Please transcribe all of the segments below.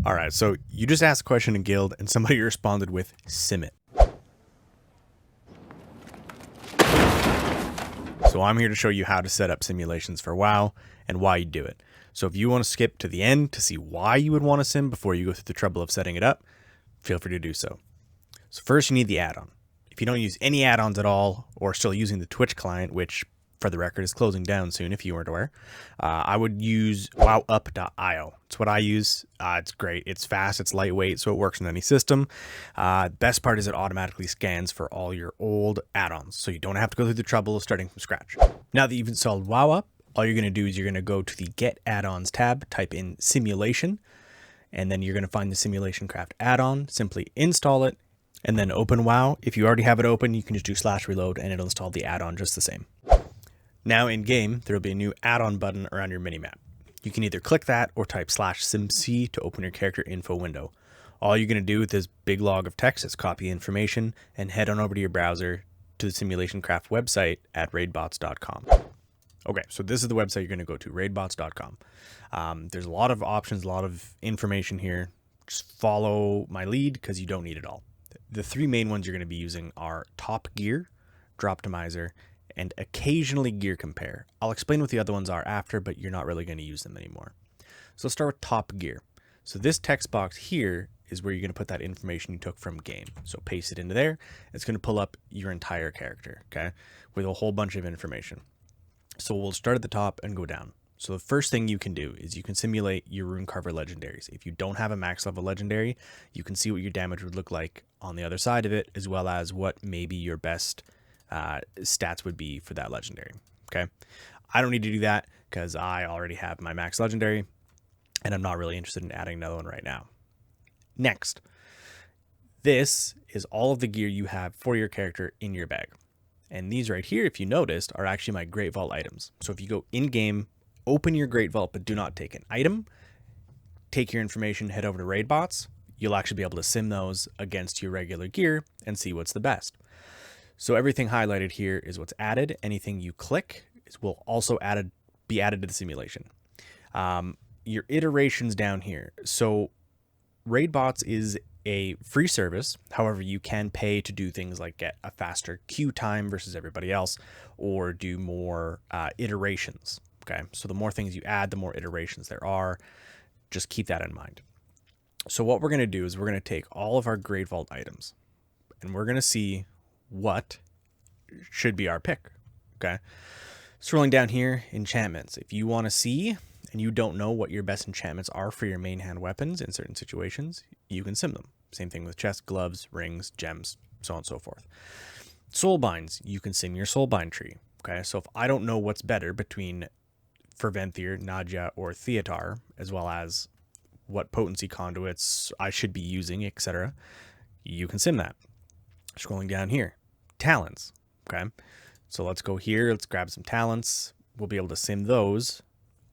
All right, so you just asked a question in Guild and somebody responded with sim it. So I'm here to show you how to set up simulations for WoW and why you do it. So if you want to skip to the end to see why you would want a sim before you go through the trouble of setting it up, feel free to do so. So first you need the add-on. If you don't use any add-ons at all or still using the Twitch client, which for the record is closing down soon if you weren't aware, I would use wowup.io. It's what I use. It's great. It's fast. It's lightweight, so it works on any system. Best part is it automatically scans for all your old add-ons, so you don't have to go through the trouble of starting from scratch. Now that you've installed WowUp, all you're going to do is you're going to go to the Get Add-ons tab, type in Simulation, and then you're going to find the Simulation Craft add-on. Simply install it, and then open WoW. If you already have it open, you can just do /reload, and it'll install the add-on just the same. Now in game, there will be a new add-on button around your minimap. You can either click that or type /simc to open your character info window. All you're going to do with this big log of text is copy information and head on over to your browser to the Simulation Craft website at raidbots.com. Okay, so this is the website you're going to go to, raidbots.com. There's a lot of options, a lot of information here. Just follow my lead because you don't need it all. The three main ones you're going to be using are Top Gear, Droptimizer, and occasionally Gear Compare. I'll explain what the other ones are after, but you're not really going to use them anymore. So let's start with Top Gear. So this text box here is where you're going to put that information you took from game. So paste it into there. It's going to pull up your entire character, okay, with a whole bunch of information. So we'll start at the top and go down. So the first thing you can do is you can simulate your Runecarver legendaries. If you don't have a max level legendary, you can see what your damage would look like on the other side of it, as well as what maybe your best stats would be for that legendary. Okay, I don't need to do that because I already have my max legendary and I'm not really interested in adding another one right now. Next, this is all of the gear you have for your character in your bag, and these right here, if you noticed, are actually my Great Vault items. So if you go in game, open your Great Vault but do not take an item, take your information, head over to Raidbots, you'll actually be able to sim those against your regular gear and see what's the best. So everything highlighted here is what's added. Anything you click will also be added to the simulation. Your iterations down here. So Raidbots is a free service. However, you can pay to do things like get a faster queue time versus everybody else, or do more iterations. Okay, so the more things you add, the more iterations there are. Just keep that in mind. So what we're going to do is we're going to take all of our Great Vault items and we're going to see what should be our pick. Okay, scrolling down here, enchantments. If you want to see and you don't know what your best enchantments are for your main hand weapons in certain situations, you can sim them. Same thing with chest, gloves, rings, gems, so on and so forth. Soulbinds, you can sim your soulbind tree. Okay, so if I don't know what's better between Ferventhyr, Nadia, or Theatar, as well as what potency conduits I should be using, etc., you can sim that. Scrolling down here, talents. Okay, so let's go here, let's grab some talents. We'll be able to sim those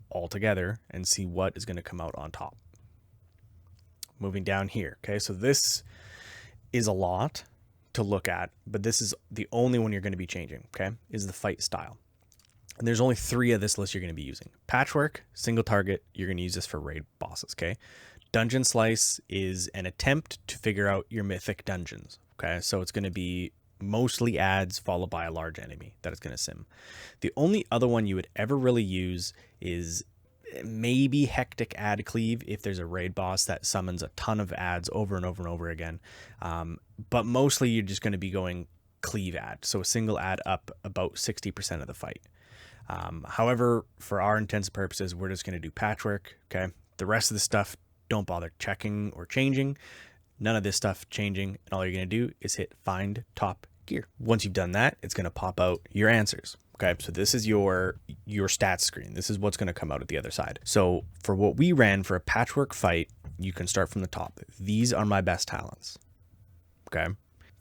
all together and see what is going to come out on top. Moving down here. Okay, so this is a lot to look at, but this is the only one you're going to be changing. Okay, is the fight style. And there's only 3 of this list you're going to be using. Patchwork, single target, you're going to use this for raid bosses, okay? Dungeon Slice is an attempt to figure out your mythic dungeons, okay? So it's going to be mostly adds followed by a large enemy that it's going to sim. The only other one you would ever really use is maybe Hectic Ad Cleave if there's a raid boss that summons a ton of ads over and over and over again. But mostly you're just going to be going cleave ad, so a single ad up about 60% of the fight. However, for our intents and purposes, we're just going to do patchwork. Okay. The rest of the stuff, don't bother checking or changing. None of this stuff changing. And all you're going to do is hit find top gear. Once you've done that, it's going to pop out your answers. Okay. So this is your stats screen. This is what's going to come out at the other side. So for what we ran for a patchwork fight, you can start from the top. These are my best talents. Okay.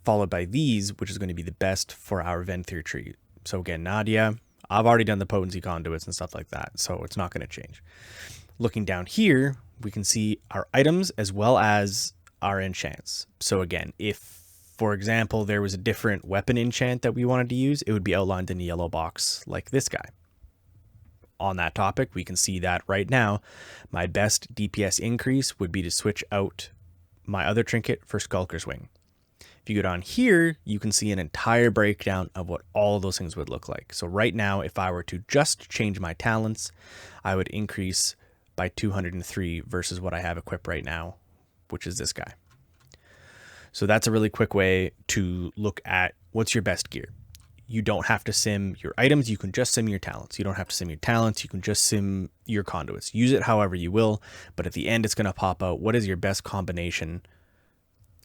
Followed by these, which is going to be the best for our Venthir tree. So again, Nadia, I've already done the potency conduits and stuff like that, so it's not going to change. Looking down here, we can see our items as well as our enchants. So again, if, for example, there was a different weapon enchant that we wanted to use, it would be outlined in a yellow box like this guy. on that topic, we can see that right now, my best DPS increase would be to switch out my other trinket for Skulker's Wing. If you go down here, you can see an entire breakdown of what all of those things would look like. So right now, if I were to just change my talents, I would increase by 203 versus what I have equipped right now, which is this guy. So that's a really quick way to look at what's your best gear. You don't have to sim your items. You can just sim your talents. You don't have to sim your talents. You can just sim your conduits. Use it however you will, but at the end, it's going to pop out what is your best combination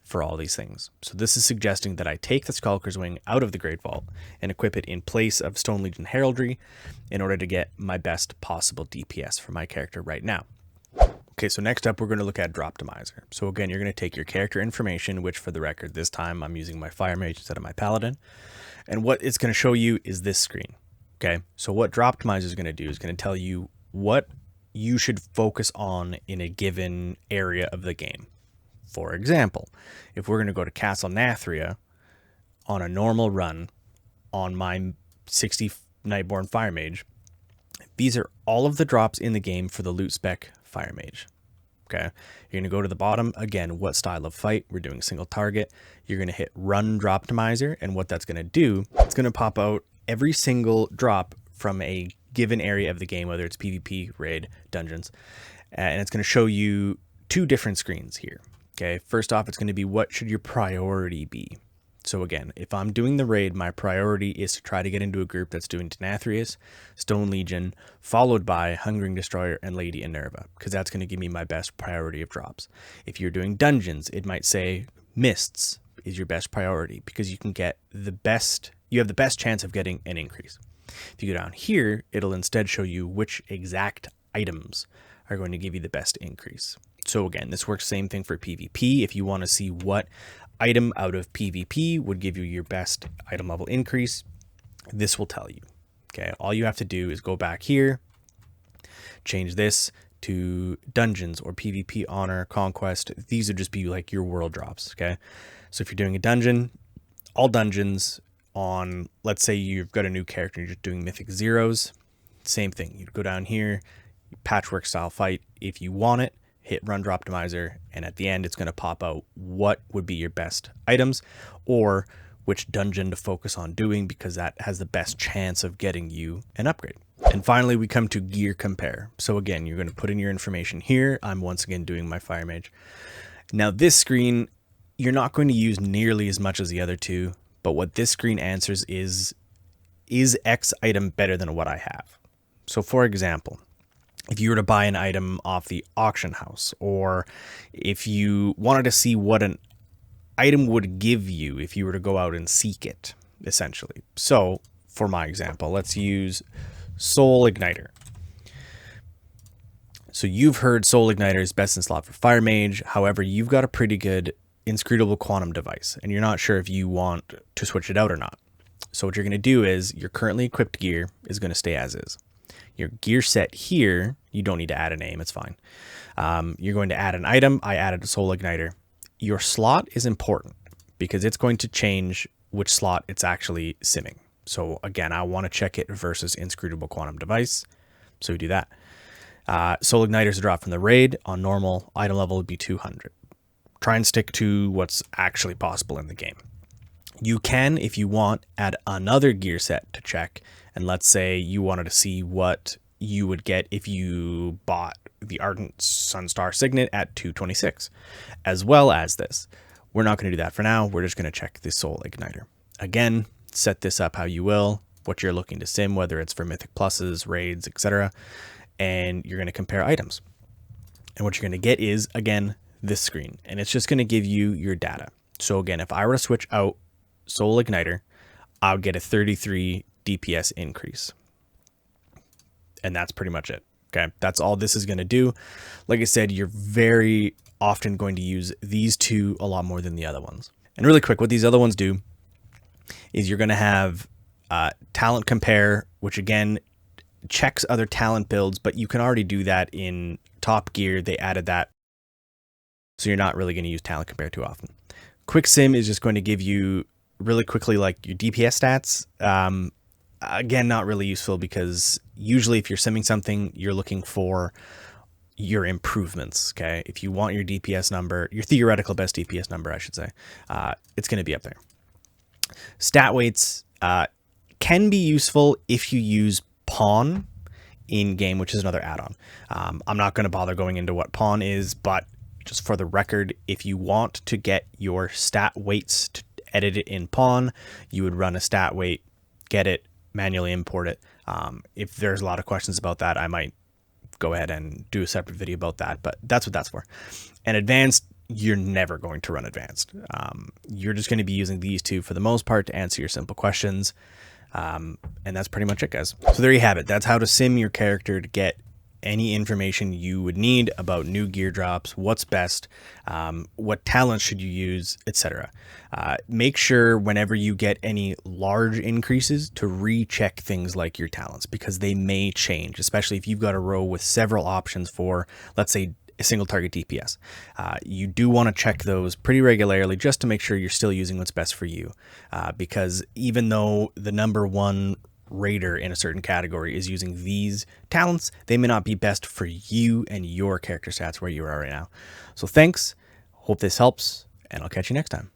for all these things. So this is suggesting that I take the Skulker's Wing out of the Great Vault and equip it in place of Stone Legion Heraldry in order to get my best possible DPS for my character right now. Okay, so next up, we're going to look at Droptimizer. So again, you're going to take your character information, which for the record, this time I'm using my Fire Mage instead of my Paladin. And what it's going to show you is this screen. Okay, so what Droptimizer is going to do is going to tell you what you should focus on in a given area of the game. For example, if we're going to go to Castle Nathria on a normal run on my 60 Nightborn Fire Mage, these are all of the drops in the game for the loot spec Fire Mage. Okay, you're going to go to the bottom. Again, what style of fight? We're doing single target. You're going to hit Run Droptimizer, and what that's going to do, it's going to pop out every single drop from a given area of the game, whether it's PvP, raid, dungeons, and it's going to show you two different screens here. Okay, first off, it's going to be what should your priority be? So again, if I'm doing the raid, my priority is to try to get into a group that's doing Denathrius, Stone Legion, followed by Hungering Destroyer and Lady Enerva, because that's going to give me my best priority of drops. If you're doing dungeons, it might say Mists is your best priority because you can get the best, you have the best chance of getting an increase. If you go down here, it'll instead show you which exact items are going to give you the best increase. So again, this works same thing for PvP. If you want to see what item out of PvP would give you your best item level increase, this will tell you. Okay, all you have to do is go back here, change this to dungeons or PvP honor, conquest. These would just be like your world drops. Okay, so if you're doing a dungeon, all dungeons on, let's say you've got a new character and you're just doing mythic zeros, same thing. You'd go down here, patchwork style fight. If you want it, hit Run Droptimizer, and at the end it's going to pop out what would be your best items or which dungeon to focus on doing, because that has the best chance of getting you an upgrade. And finally, we come to gear compare. So again, you're going to put in your information here. I'm once again doing my Fire Mage. Now this screen, you're not going to use nearly as much as the other two, but what this screen answers is X item better than what I have? So for example, if you were to buy an item off the auction house, or if you wanted to see what an item would give you if you were to go out and seek it, essentially. So for my example, let's use Soul Igniter. So you've heard Soul Igniter is best in slot for Fire Mage. However, you've got a pretty good inscrutable quantum device, and you're not sure if you want to switch it out or not. So what you're going to do is your currently equipped gear is going to stay as is. Your gear set here, you don't need to add a name, it's fine. You're going to add an item. I added a Soul Igniter. Your slot is important because it's going to change which slot it's actually simming. So again, I want to check it versus inscrutable quantum device. So we do that. Soul Igniter is a drop from the raid. On normal, item level would be 200. Try and stick to what's actually possible in the game. You can, if you want, add another gear set to check. And let's say you wanted to see what you would get if you bought the Ardent Sunstar Signet at 226, as well as this. We're not going to do that for now. We're just going to check the Soul Igniter. Again, set this up how you will, what you're looking to sim, whether it's for Mythic Pluses, raids, etc. And you're going to compare items. And what you're going to get is, again, this screen. And it's just going to give you your data. So again, if I were to switch out Soul Igniter, I would get a 33 DPS increase. And that's pretty much it. Okay, that's all this is going to do. Like I said, you're very often going to use these two a lot more than the other ones. And really quick, what these other ones do is you're going to have talent compare, which again checks other talent builds, but you can already do that in Top Gear. They added that, so you're not really going to use talent compare too often. Quick Sim is just going to give you really quickly like your DPS stats. again, not really useful, because usually if you're simming something, you're looking for your improvements. Okay, if you want your DPS number, your theoretical best DPS number, I should say, it's going to be up there. Stat weights can be useful if you use pawn in game, which is another add-on. I'm not going to bother going into what pawn is, but just for the record, if you want to get your stat weights to edit it in pawn, you would run a stat weight, get it, manually import it. If there's a lot of questions about that, I might go ahead and do a separate video about that, but that's what that's for. And advanced, you're never going to run advanced. You're just going to be using these two for the most part to answer your simple questions. And that's pretty much it, guys. So there you have it. That's how to sim your character to get any information you would need about new gear drops, what's best, what talents should you use, etc. Make sure whenever you get any large increases to recheck things like your talents, because they may change, especially if you've got a row with several options for, let's say, a single target DPS. You do want to check those pretty regularly just to make sure you're still using what's best for you, because even though the number one raider in a certain category is using these talents, they may not be best for you and your character stats where you are right now. So thanks, hope this helps, and I'll catch you next time.